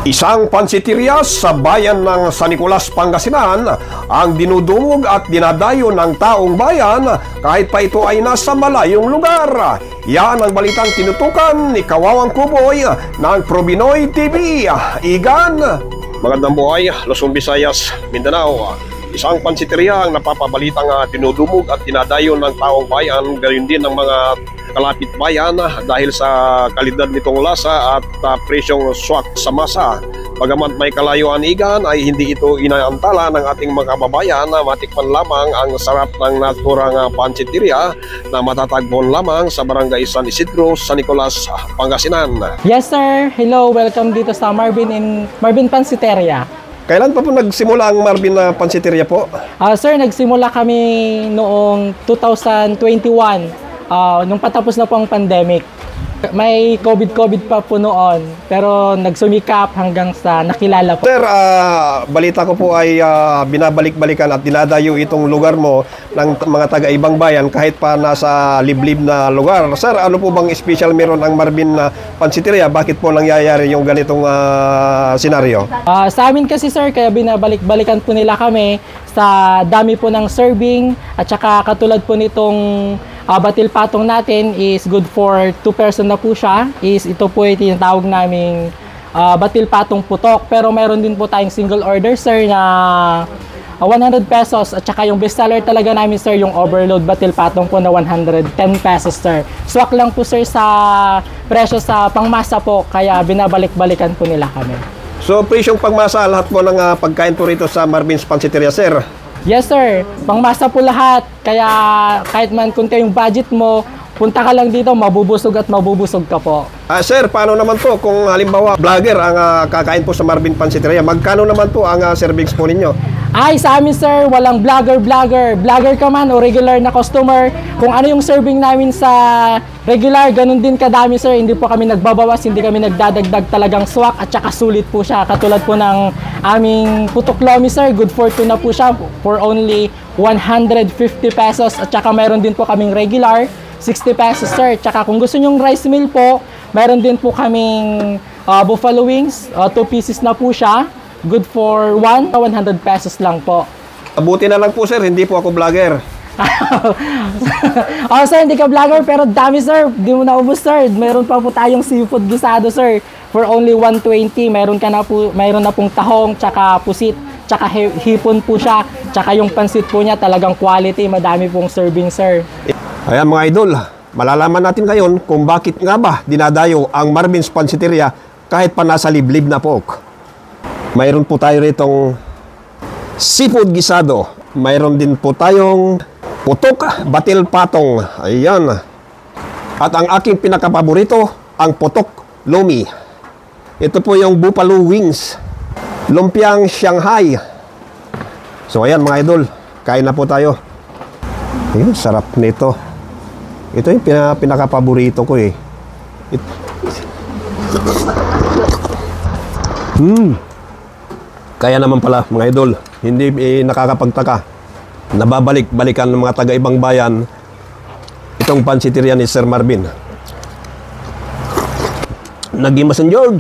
Isang pansiteria sa bayan ng San Nicolas, Pangasinan ang dinudumog at dinadayo ng taong bayan kahit pa ito ay nasa malayong lugar. Yan ang balitang tinutukan ni Kawawang Kuboy ng Probinoy TV. Igan! Magandang buhay, Luzon, Visayas, Mindanao. Isang pansiteria ang napapabalitang dinudumog at dinadayo ng taong bayan, gayon din ng mga kalapit bayan dahil sa kalidad nitong lasa at presyong swak sa masa. Bagamat may kalayuan igan ay hindi ito inaantala ng ating mga kababayan na matikman lamang ang sarap ng naturang pansiteria na matatagpuan lamang sa Barangay San Isidro, San Nicolas, Pangasinan. Yes sir, hello, welcome dito sa Marvin Pansiteria. Kailan pa po nagsimula ang Marvin na pansiteria po? Sir, nagsimula kami noong 2021. Nung patapos na po ang pandemic. May COVID pa po noon, pero nagsumikap hanggang sa nakilala po. Sir, balita ko po ay binabalik-balikan at dinadayo itong lugar mo ng mga taga-ibang bayan kahit pa nasa liblib na lugar. Sir, ano po bang special meron ang Marvin na pansiteria? Bakit po nangyayari yung ganitong senaryo? Sa amin kasi sir, kaya binabalik-balikan po nila kami sa dami po ng serving at saka katulad po nitong batil patong natin is good for 2 person na po siya. Ito po yung tinatawag naming batil patong putok. Pero meron din po tayong single order sir na 100 pesos. At saka yung best seller talaga namin sir, yung overload batil patong po na 110 pesos sir. Swak lang po sir sa presyo sa pangmasa po, kaya binabalik-balikan po nila kami. So, presyong pangmasa lahat po ng pagkain po rito sa Marvin's Pansiteria, sir? Yes sir, pangmasa po lahat. Kaya kahit man kunti yung budget mo, punta ka lang dito, mabubusog at mabubusog ka po. Sir, paano naman po kung halimbawa vlogger ang kakain po sa Marvin Pansiteria? Magkano naman po ang servings po ninyo? Ay, sa amin sir, walang vlogger. Vlogger ka man o regular na customer, kung ano yung serving namin sa regular, ganun din kadami sir. Hindi po kami nagbabawas, hindi kami nagdadagdag, talagang swak at saka sulit po siya. Katulad po ng aming putok lomi sir, good for 2 na po siya for only 150 pesos. At saka mayroon din po kaming regular, 60 pesos sir. Tsaka kung gusto nyong rice meal po, mayroon din po kaming buffalo wings, 2 pieces na po siya. Good for 100 pesos lang po. Buti na lang po sir, hindi po ako vlogger. Sir, hindi ka vlogger pero dami sir, di mo naubos sir. Meron pa po tayong seafood gisado sir for only 120. Mayroon na pong tahong, tsaka pusit, tsaka hipon po siya, tsaka yung pansit po niya talagang quality, madami pong serving sir. Ayan mga idol, malalaman natin ngayon kung bakit nga ba dinadayo ang Marvin's Pansiteria kahit pa nasa liblib na pork. Mayroon po tayo ritong seafood gisado. Mayroon din po tayong putok, batil patong. Ayan. At ang aking pinakapaborito, ang putok lomi. Ito po yung buffalo wings. Lumpiang Shanghai. So ayan mga idol, kain na po tayo. Ayun, sarap nito. Ito yung pinakapaborito ko eh. Kaya naman pala mga idol, hindi nakakapagtaka. Nababalik-balikan ng mga taga-ibang bayan itong pansiteria ni Sir Marvin. Naging San George.